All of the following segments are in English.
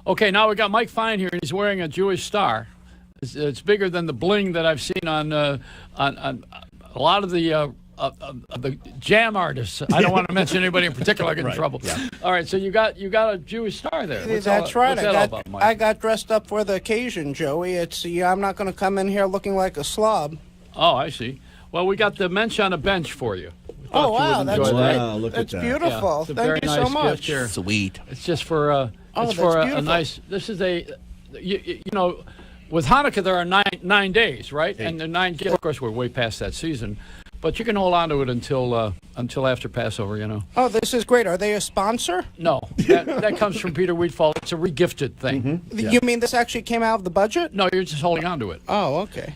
Okay, now we got Mike Fine here, and he's wearing a Jewish star. It's bigger than the bling that I've seen on a lot of the jam artists. I don't want to mention anybody in particular. I get in trouble. Yeah. All right, so you got a Jewish star there. That's right. What's that all about, Mike? I got dressed up for the occasion, Joey. I'm not going to come in here looking like a slob. Oh, I see. Well, we got the mensch on a bench for you. Oh, wow, that's great. Wow, look at that. That's beautiful. Yeah, Thank you so much. Here. Sweet. It's just for a nice. This is you know, with Hanukkah there are nine days, right? 8. And the 9 gifts. Of course, we're way past that season, but you can hold on to it until after Passover. You know. Oh, this is great. Are they a sponsor? No, that comes from Peter Wheatfall. It's a regifted thing. Mm-hmm. Yeah. You mean this actually came out of the budget? No, you're just holding on to it. Oh, okay.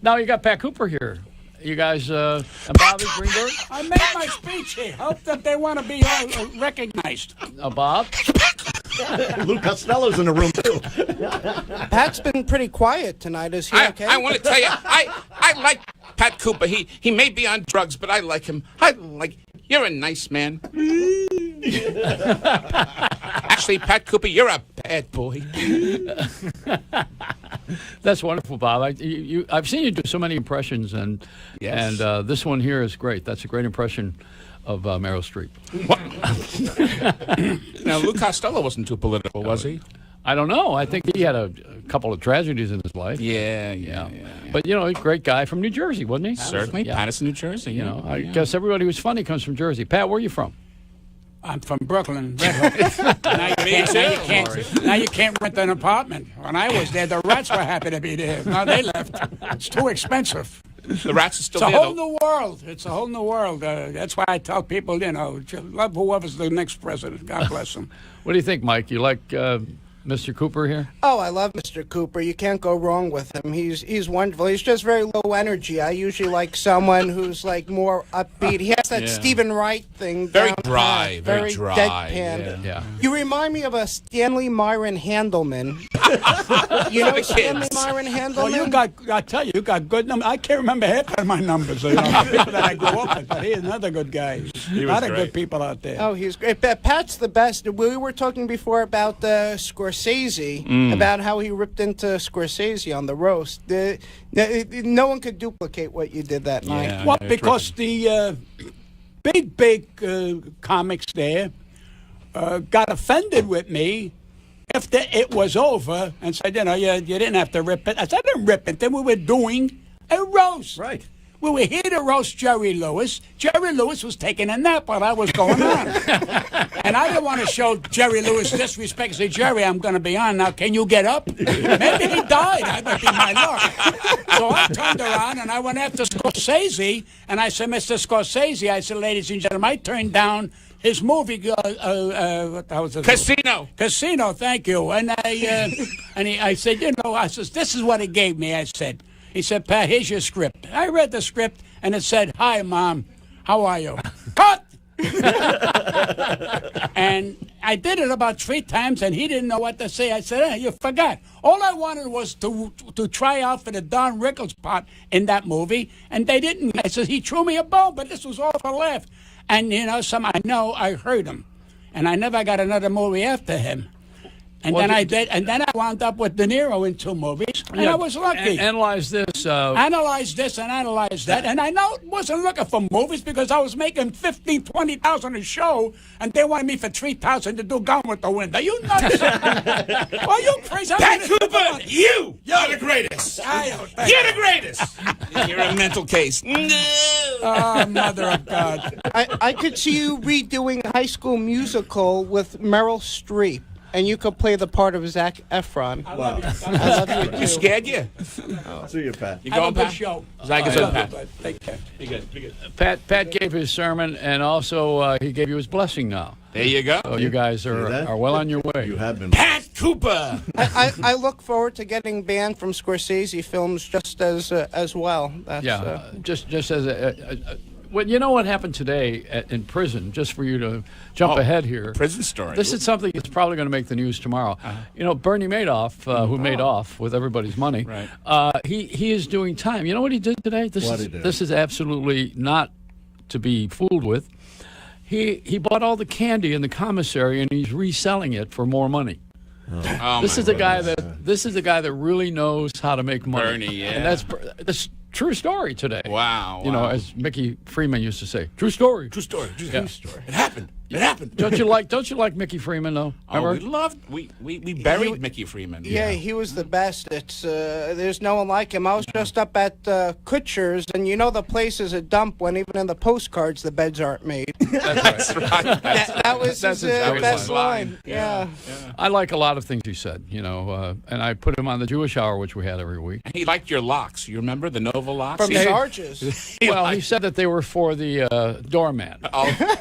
Now you got Pat Cooper here. You guys, and Bobby Greenberg? I made my speech here. Hope that they want to be recognized. Bob? Lou Costello's in the room, too. Pat's been pretty quiet tonight. Is he okay? I want to tell you, I like Pat Cooper. He may be on drugs, but I like him. You're a nice man. Actually, Pat Cooper, you're a bad boy. That's wonderful, Bob. I've seen you do so many impressions, and yes. And this one here is great. That's a great impression of Meryl Streep. Now, Lou Costello wasn't too political, was he? I don't know. I think he had a couple of tragedies in his life. Yeah. But, you know, he's a great guy from New Jersey, wasn't he? Certainly. Yeah. Patterson, New Jersey. You know, I guess everybody who's funny comes from Jersey. Pat, where are you from? I'm from Brooklyn, Red Hook. Now you can't rent an apartment. When I was there, the rats were happy to be there. Now they left. It's too expensive. The rats are still there. It's a whole new world. It's a whole new world. That's why I tell people, you know, love whoever's the next president. God bless him. What do you think, Mike? You like Mr. Cooper here? Oh, I love Mr. Cooper. You can't go wrong with him. He's wonderful. He's just very low energy. I usually like someone who's like more upbeat. He has that Stephen Wright thing. Very dry. Very dry. deadpan. Yeah. You remind me of a Stanley Myron Handelman. You know Stanley Myron Handelman? Well, I tell you, you got good numbers. I can't remember half of my numbers. You know, people that I grew up with. But he's another good guy. A lot of good people out there. Oh, he's great. Pat's the best. We were talking before about Scorsese, about how he ripped into Scorsese on the roast. No one could duplicate what you did that night. Well, because the big comics there got offended with me after it was over and said, you know, you didn't have to rip it. I said, I didn't rip it. Then we were doing a roast. Right. We were here to roast Jerry Lewis. Jerry Lewis was taking a nap while I was going on. And I didn't want to show Jerry Lewis disrespect. Say, Jerry, I'm going to be on now. Can you get up? Maybe he died. That would be my luck. So I turned around and I went after Scorsese. And I said, Mr. Scorsese, I said, ladies and gentlemen, I turned down his movie, what was it? Casino, thank you. And I said, you know, I said, this is what he gave me, I said. He said, Pat, here's your script. I read the script, and it said, hi, Mom, how are you? Cut! And I did it about 3 times, and he didn't know what to say. I said, hey, you forgot. All I wanted was to try out for the Don Rickles part in that movie, and they didn't. I said, he threw me a bone, but this was all for a laugh. And, you know, I heard him, and I never got another movie after him. And then I wound up with De Niro in 2 movies, and I was lucky. Analyze this. Analyze this and analyze that. And I wasn't looking for movies because I was making $15,000, $20,000 a show, and they wanted me for $3,000 to do Gone with the Wind. Are you nuts? Are you crazy? Pat Cooper, you're the greatest. You're the greatest. You're a mental case. Oh, mother of God. I could see you redoing High School Musical with Meryl Streep. And you could play the part of Zac Efron. I love you. You scared you? See you, Pat. You going, Pat? Show. Zach is Pat. Take care. Be good. Pat gave his sermon, and also he gave you his blessing now. There you go. So you guys are well on your way. You have been. Pat Cooper. I look forward to getting banned from Scorsese films just as well. That's, just as well, you know what happened today in prison, just for you to jump ahead here. Prison story. This is something that's probably going to make the news tomorrow. You know, Bernie Madoff, who made off with everybody's money, he is doing time. You know what he did today? This is absolutely not to be fooled with. He bought all the candy in the commissary, and he's reselling it for more money. Oh, This my is the guy goodness. this is the guy that really knows how to make money. Bernie, yeah. And that's true story today. Wow. You know, wow. as Mickey Freeman used to say, true story. True story. True Yeah. story. It happened. It happened. Don't you like Mickey Freeman though? Oh, Remember? we buried Mickey Freeman. Yeah, he was the best. It's there's no one like him. I was just up at Kutcher's, and you know the place is a dump when even in the postcards the beds aren't made. That's right. That was That's his his best line. line. Yeah. I like a lot of things he said, you know, and I put him on the Jewish Hour, which we had every week. He liked your locks. You remember the Nova locks? From He- Sarge's. Well, he said that they were for the doorman. Oh,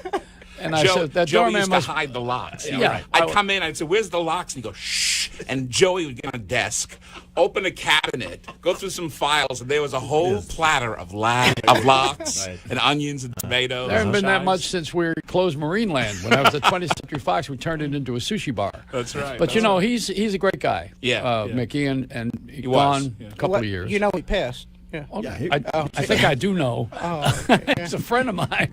And I Joe, said that Joey doorman used must to hide the locks. Yeah. Right. I'd come in, I'd say, "Where's the locks?" And he'd go, "Shh." And Joey would get on a desk, open a cabinet, go through some files, and there was a whole platter of locks and onions and tomatoes. There hasn't been that chives. much since we closed Marineland. When I was at 20th Century Fox, we turned it into a sushi bar. That's right. But you know, he's a great guy. Yeah, Mickey, and he was, gone yeah. a couple of years. You know he passed. Yeah. Oh, Yeah, I think I do know. He's a friend of mine.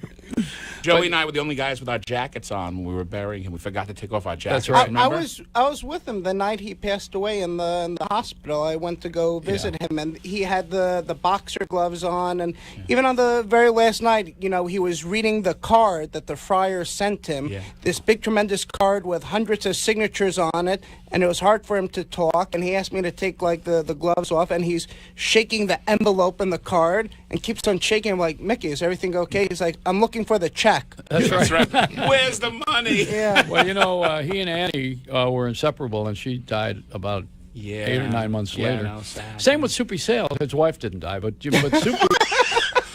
Joey and I were the only guys with our jackets on when we were burying him. We forgot to take off our jackets. That's right. I Remember? was with him the night he passed away in the hospital. I went to go visit him, and he had the boxer gloves on, and even on the very last night, you know, he was reading the card that the friar sent him. Yeah. This big, tremendous card with hundreds of signatures on it, and it was hard for him to talk. And he asked me to take like the gloves off, and he's shaking the envelope in the card and keeps on shaking. I'm like, Mickey, is everything okay? He's like, I'm looking for the check. That's right. That's right. Where's the money? Yeah. Well, you know, he and Annie were inseparable, and she died about 8 or 9 months Yeah, later. no, sad. Same with Soupy Sales. His wife didn't die, but Soupy.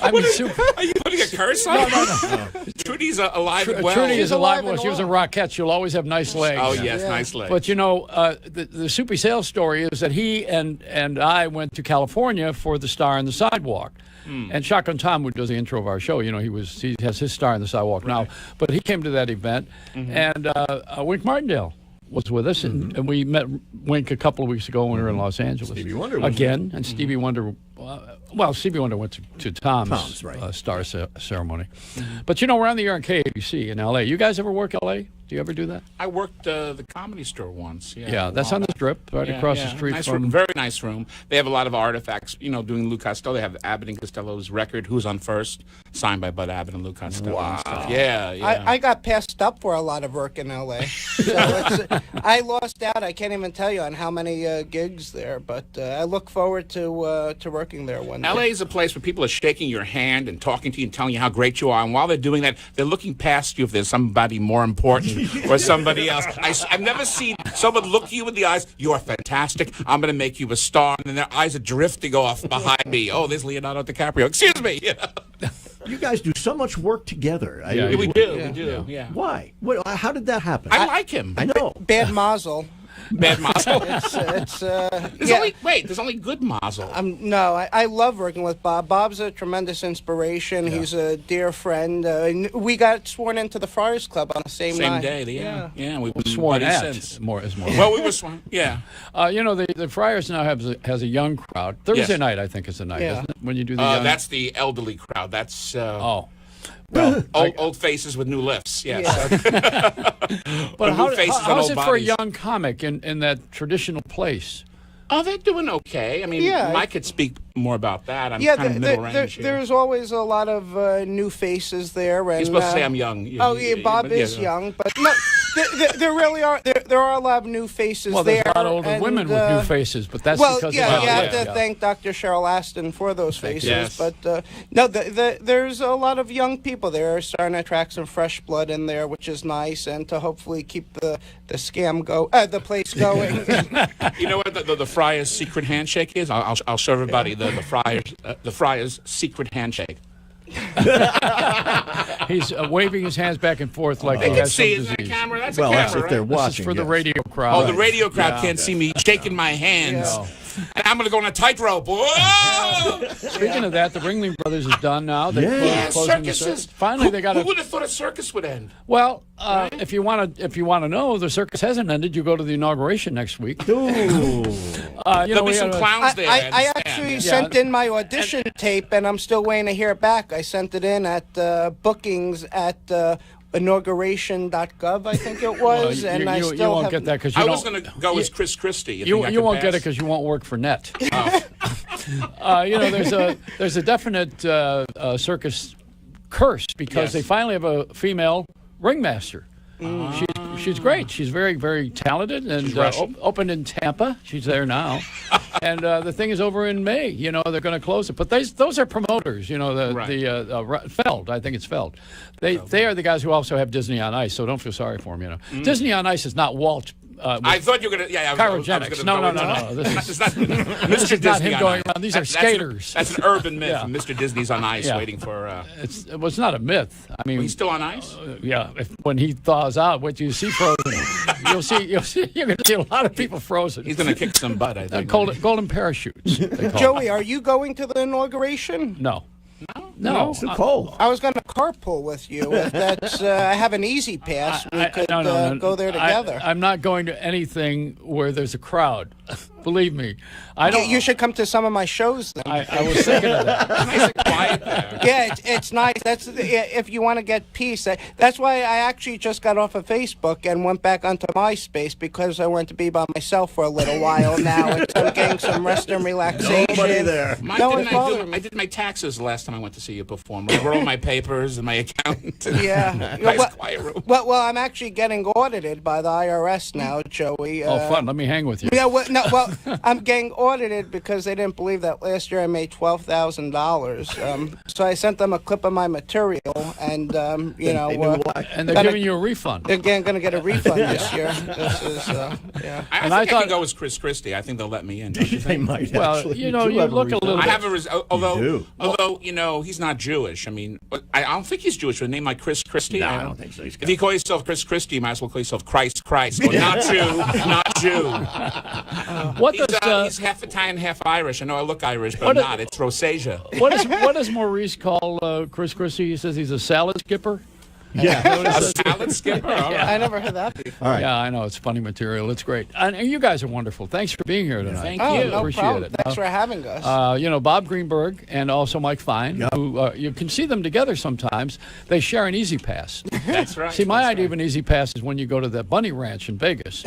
I mean, Soupy. Are you putting a curse on him? Trudy's alive and well. Trudy is She's alive. alive Well, and she was a well. Rockette. She'll always have nice legs. Oh, yes, Yeah. nice legs. But you know, the Soupy Sales story is that he and I went to California for the Star on the Sidewalk. And Shotgun Tom, who does the intro of our show, you know, he has his Star on the Sidewalk now. But he came to that event, and Wink Martindale was with us, and we met Wink a couple of weeks ago when we were in Los Angeles. Stevie Wonder was again, and Stevie Wonder. Well, Stevie Wonder went to Tom's right. Star ceremony. But you know, we're on the air on KABC in L.A. You guys ever work L.A.? Do you ever do that? I worked the Comedy Store once. Yeah, that's on the Strip, right across the street nice from. room, very nice room. They have a lot of artifacts. You know, doing Lou Costello. They have Abbott and Costello's record, "Who's on First," signed by Bud Abbott and Lou Costello. Wow. And stuff. Yeah, yeah. I got passed up for a lot of work in L.A. So I lost out. I can't even tell you on how many gigs there, but I look forward to working there one day. LA is a place where people are shaking your hand and talking to you and telling you how great you are. And while they're doing that, they're looking past you if there's somebody more important or somebody else. I've never seen someone look you in the eyes. You are fantastic. I'm going to make you a star. And then their eyes are drifting off behind me. Oh, there's Leonardo DiCaprio. Excuse me. You guys do so much work together. Yeah, We do. Yeah. Why? How did that happen? I like him. I know. Bad mazel. Bad mazel. It's There's only good mazel. No, I love working with Bob. Bob's a tremendous inspiration. He's a dear friend. We got sworn into the Friars Club on the same night. Day. Yeah. We've been Sworn buddies at since. more is more. Well, we were sworn. Yeah. You know, the Friars now has a young crowd. Thursday Yes. night, I think, is the night, Yeah. isn't it? When you do the young. That's the elderly crowd. That's Well, old faces with new lifts. Yes. but new faces and how is old it for a bodies. young comic in that traditional place? Oh, they're doing okay. I mean, Yeah. Mike could speak more about that. I'm Yeah, kind of middle range here. there's always a lot of new faces there. And, You're supposed to say I'm young. Oh yeah, Bob but is young, but no, there really are there are a lot of new faces Well, there. there's a lot of older and, women with new faces, but that's Well, because yeah, of you how have they to live. thank Dr. Cheryl Aston for those faces. Yes. But no, there's a lot of young people there starting to attract some fresh blood in there, which is nice, and to hopefully keep the the place going. You know what the Friars' secret handshake is? I'll show everybody the Friars' secret handshake. He's waving his hands back and forth like They he can has some see it in the disease. camera. That's Well, a that's camera, if they're right? This is watching. for the yes. radio crowd. Oh, the radio crowd can't see me shaking my hands. No. And I'm going to go on a tightrope. Whoa! Speaking of that, the Ringling Brothers is done now. They Yeah. closing the Circuses. circus. Finally, they got Who would have thought a circus would end? Well, if you want to know, the circus hasn't ended. You go to the inauguration next week. Ooh. There'll be some clowns there. I understand. actually sent in my audition tape, and I'm still waiting to hear back. I sent it in at bookings at inauguration.gov, I think it was, and I you still won't have, get that because I was going to go as Chris Christie. you won't get it because you won't work for Net. There's a definite circus curse because Yes. they finally have a female ringmaster. She's great. She's very, very talented and Russian? opened in Tampa. She's there now. And the thing is over in May. They're going to close it. But those are promoters. Feld. I think it's Feld. They are the guys who also have Disney on Ice. So don't feel sorry for them. Disney on Ice is not Walt. I thought you were going to. Yeah, I was Chirogenics. gonna No. This is not Mr. Disney him going on Ice. around. These are That's skaters. That's an urban myth. Yeah. Mr. Disney's on ice, Yeah. waiting for. It's not a myth. I mean, He's still on ice. yeah. When he thaws out, what you see frozen, you're going to see a lot of people frozen. He's going to kick some butt, I think. Golden parachutes. they call Joey, are you going to the inauguration? them. No. It's too cold. I was going to carpool with you. If that's, I have an easy pass. We could No. go there together. I'm not going to anything where there's a crowd. Believe me, I don't. You should come to some of my shows then. I was thinking of that. Nice and quiet there. Yeah, it's nice. That's if you want to get peace. That's why I actually just got off of Facebook and went back onto MySpace because I want to be by myself for a little while now. And so I'm getting some rest and relaxation. Nobody there. No one bothered me. I did my taxes the last time I went to see you perform. I wrote all my papers and my accountant. Yeah. Nice quiet room. Well, I'm actually getting audited by the IRS now, Joey. Oh, fun. Let me hang with you. Yeah, well, I'm getting audited because they didn't believe that last year I made $12,000. So I sent them a clip of my material, and They knew why. And they're giving you a refund. they're going to get a refund this year. This is, yeah. I And think I I thought- can go as Chris Christie. I think they'll let me in. Don't you They think? might Well, actually. you do have look a refund. little I bit. have a do. although he's not Jewish. I mean, I don't think he's Jewish with a name like Chris Christie. No, I don't think so. He's If you call yourself Chris Christie, you might as well call yourself Christ. Well, not Jew, not Jew. What does He's half Italian, half Irish. I know I look Irish, but What I'm a- not. It's rosacea. what does Maurice call Chris Christie? He says he's a salad skipper. Yeah. A salad skipper. All right. I never heard that before. All right. Yeah, I know it's funny material. It's great, and you guys are wonderful. Thanks for being here tonight. Thank Oh, you. no Appreciate problem. it. Thanks for having us. Bob Greenberg and also Mike Fine, Yep. who you can see them together sometimes. They share an Easy Pass. That's right. See, my that's idea right. of an Easy Pass is when you go to the Bunny Ranch in Vegas.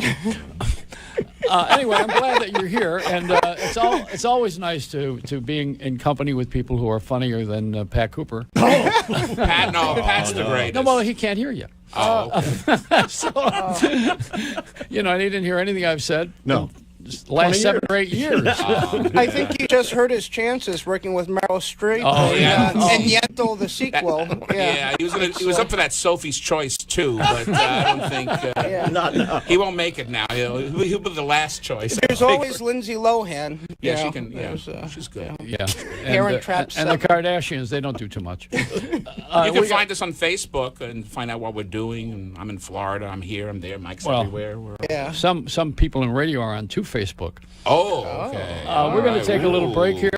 Anyway, I'm glad that you're here, and it's always nice to being in company with people who are funnier than Pat Cooper. Pat's the greatest. No, well, he can't hear you. Oh, okay. So, and he didn't hear anything I've said. No. Just the last 7 or 8 years. I think he just hurt his chances working with Meryl Streep Oh, yeah. and Yentl, the sequel. Yeah, he was up for that Sophie's Choice too, but I don't think Not now. he won't make it now. He'll be the last choice. I There's think. always Lindsay Lohan. Yeah, you she know, can. Yeah, there's, she's good. Yeah. Parent Trap and the 7. Kardashians, they don't do too much. You can find us on Facebook and find out what we're doing. And I'm in Florida. I'm here. I'm there. Mike's Well, everywhere. Yeah. Some people in radio are on to Facebook. Oh, okay. We're going to take a little break here.